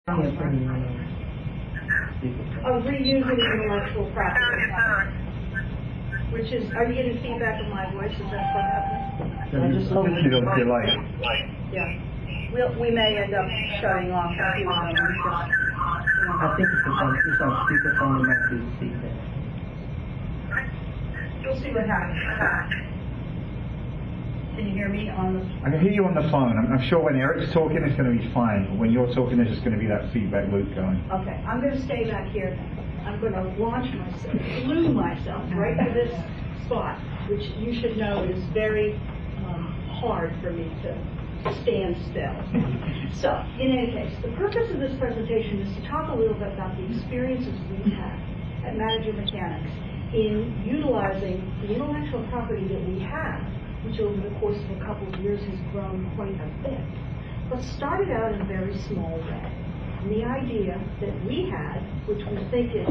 Of reusing intellectual property, which is, are you getting feedback of my voice? Is that what happening? Just a little delay. Yeah. We may end up shutting off a few of them. I think it's on speakerphone and might be feedback. We'll see what happens. Can you hear me on the... I can hear you on the phone. I'm sure when Eric's talking, it's going to be fine. But when you're talking, there's just going to be that feedback loop going. Okay, I'm going to stay back here. I'm going to launch myself, glue myself right to this spot, which you should know is very hard for me to stand still. So, in any case, the purpose of this presentation is to talk a little bit about the experiences we've had at Manager Mechanics in utilizing the intellectual property that we have, which over the course of a couple of years has grown quite a bit, but started out in a very small way. And the idea that we had, which we think is,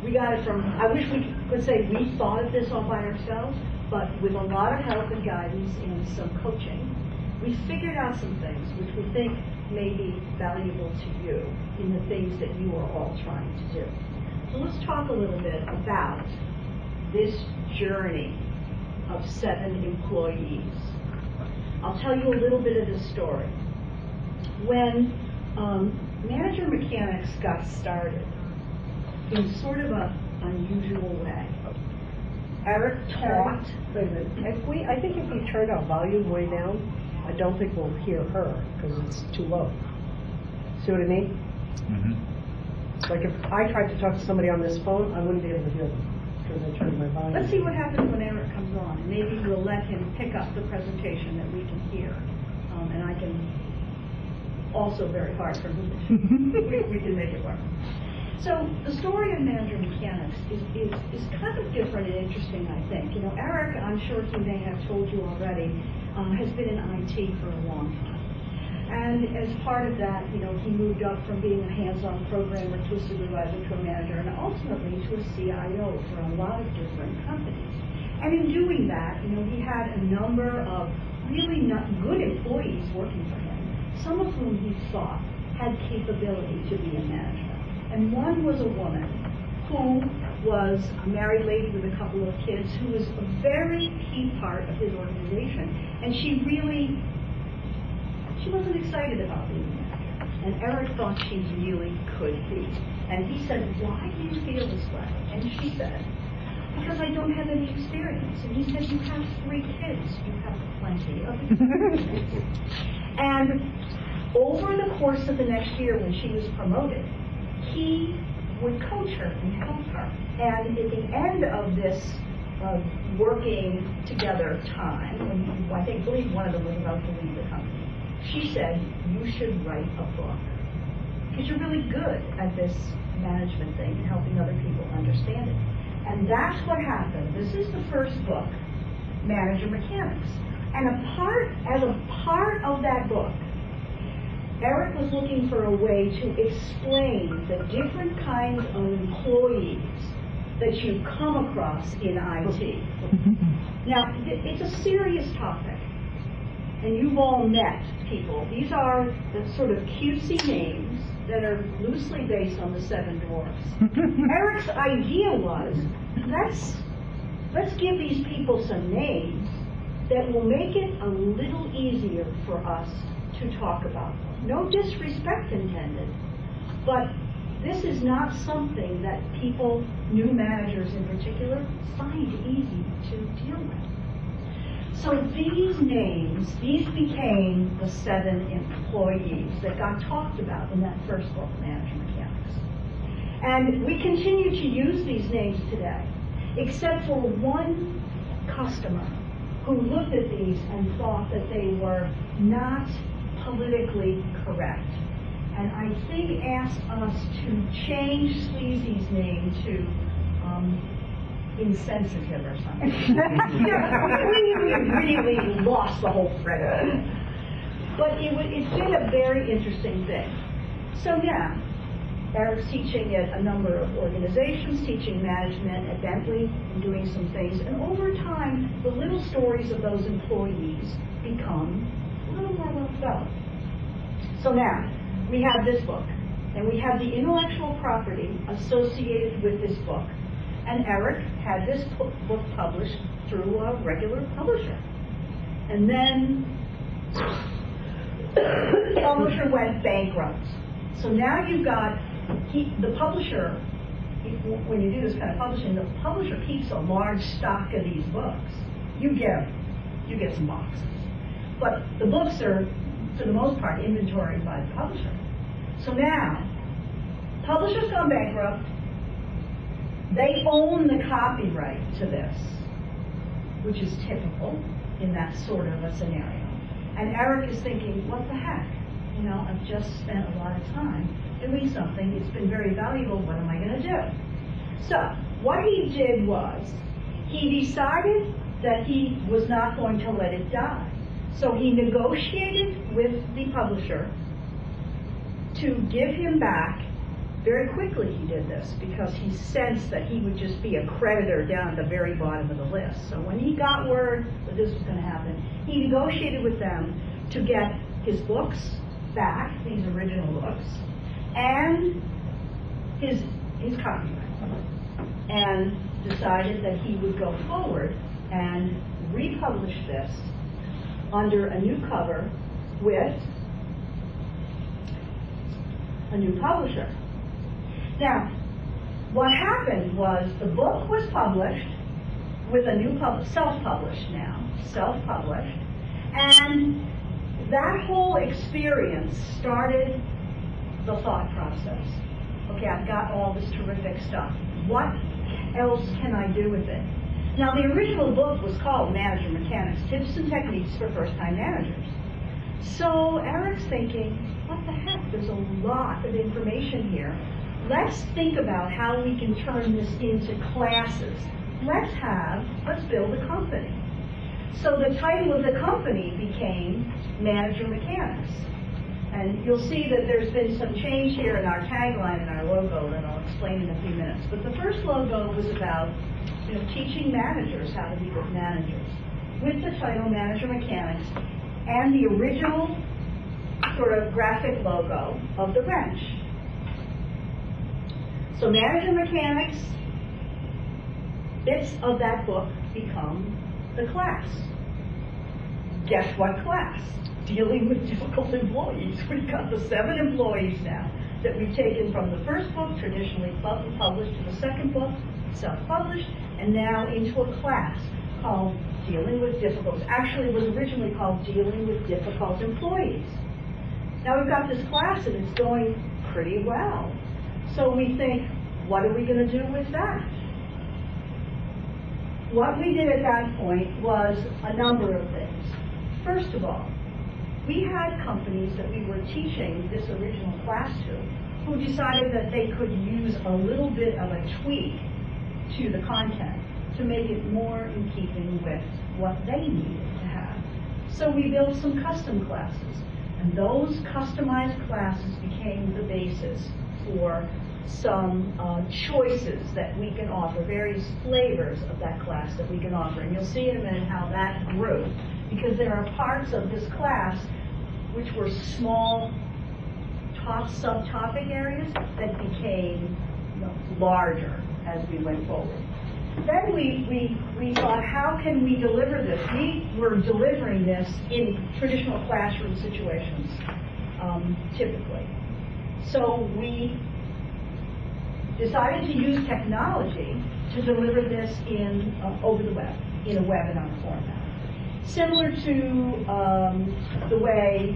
we got it from, I wish we could say we thought of this all by ourselves, but with a lot of help and guidance and some coaching, we figured out some things which we think may be valuable to you in the things that you are all trying to do. So let's talk a little bit about this journey of 7 employees. I'll tell you a little bit of the story. When Manager Mechanics got started in sort of an unusual way, Eric taught. Wait a minute. I think if we turn our volume way down, I don't think we'll hear her because it's too low. See what I mean? Mm-hmm. Like if I tried to talk to somebody on this phone, I wouldn't be able to hear them because I turned my volume. Let's see what happens when Eric comes on. Maybe we'll let him pick up the presentation that we can hear. And I can also very hard for him. we can make it work. So the story of Manager Mechanics is kind of different and interesting, I think. You know, Eric, I'm sure he may have told you already, has been in IT for a long time. And as part of that, you know, he moved up from being a hands-on programmer to a supervisor to a manager and ultimately to a CIO for a lot of different companies. And in doing that, you know, he had a number of really not good employees working for him, some of whom he thought had capability to be in management. And one was a woman who was a married lady with a couple of kids who was a very key part of his organization. And she wasn't excited about being a manager. And Eric thought she really could be. And he said, why do you feel this way? And she said, because I don't have any experience. And he said, you have 3 kids. You have plenty of experience. And over the course of the next year when she was promoted, he would coach her and help her. And at the end of this working together time, when I believe one of them was about to leave the company, she said, you should write a book. Because you're really good at this management thing and helping other people understand it. And that's what happened. This is the first book, Manager Mechanics. And as a part of that book, Eric was looking for a way to explain the different kinds of employees that you come across in IT. Now, it's a serious topic, and you've all met people. These are the sort of cutesy names that are loosely based on the 7 dwarfs. Eric's idea was, let's give these people some names that will make it a little easier for us to talk about them. No disrespect intended, but this is not something that people, new managers in particular, find easy to deal with. So these names, these became the 7 employees that got talked about in that first book, Manager Mechanics. And we continue to use these names today, except for one customer who looked at these and thought that they were not politically correct. And I think asked us to change Sleazy's name to insensitive or something. We really lost the whole thread of it. But it's been a very interesting thing. So now, Eric's teaching at a number of organizations, teaching management at Bentley, and doing some things. And over time, the little stories of those employees become a little more well developed. So now, we have this book, And we had the intellectual property associated with this book. And Eric had this book published through a regular publisher. And then the publisher went bankrupt. So now you've got the publisher, when you do this kind of publishing, the publisher keeps a large stock of these books. You get some boxes. But the books are, for the most part, inventoried by the publisher. So now, publisher's gone bankrupt. They own the copyright to this, which is typical in that sort of a scenario. And Eric is thinking, what the heck? You know, I've just spent a lot of time doing something. It's been very valuable. What am I going to do? So what he did was he decided that he was not going to let it die. So he negotiated with the publisher to give him back. Very quickly he did this because he sensed that he would just be a creditor down at the very bottom of the list. So when he got word that this was going to happen, he negotiated with them to get his books back, these original books, and his copyright, and decided that he would go forward and republish this under a new cover with a new publisher. Now, what happened was the book was published with a new self-published now, self-published, and that whole experience started the thought process. Okay, I've got all this terrific stuff. What else can I do with it? Now, the original book was called Manager Mechanics, Tips and Techniques for First-Time Managers. So Eric's thinking, what the heck, there's a lot of information here. Let's think about how we can turn this into classes. Let's build a company. So the title of the company became Manager Mechanics. And you'll see that there's been some change here in our tagline and our logo that I'll explain in a few minutes. But the first logo was about teaching managers how to be good managers with the title Manager Mechanics and the original sort of graphic logo of the wrench. So Manager Mechanics, bits of that book become the class. Guess what class? Dealing with difficult employees. We've got the 7 employees now that we've taken from the first book, traditionally published, to the second book, self-published, and now into a class called Dealing with Difficult. Actually, it was originally called Dealing with Difficult Employees. Now we've got this class and it's going pretty well. So we think, what are we going to do with that? What we did at that point was a number of things. First of all, we had companies that we were teaching this original class to who decided that they could use a little bit of a tweak to the content to make it more in keeping with what they needed to have. So we built some custom classes, and those customized classes became the basis for some choices that we can offer, various flavors of that class that we can offer. And you'll see in a minute how that grew, because there are parts of this class which were small subtopic areas that became larger as we went forward. Then we thought, how can we deliver this? We were delivering this in traditional classroom situations, typically. So we decided to use technology to deliver this in over the web, in a webinar format. Similar to the way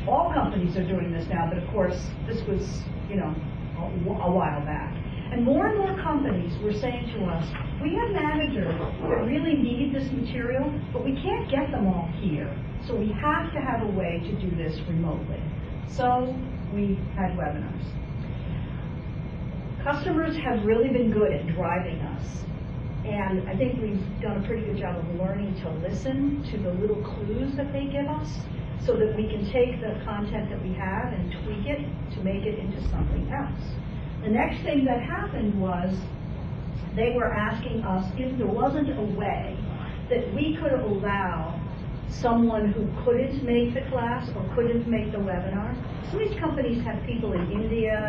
all companies are doing this now, but of course this was, a while back. And more companies were saying to us, we have managers that really need this material, but we can't get them all here. So we have to have a way to do this remotely. So we had webinars. Customers have really been good at driving us. And I think we've done a pretty good job of learning to listen to the little clues that they give us so that we can take the content that we have and tweak it to make it into something else. The next thing that happened was they were asking us if there wasn't a way that we could allow someone who couldn't make the class or couldn't make the webinar. Some of these companies have people in India,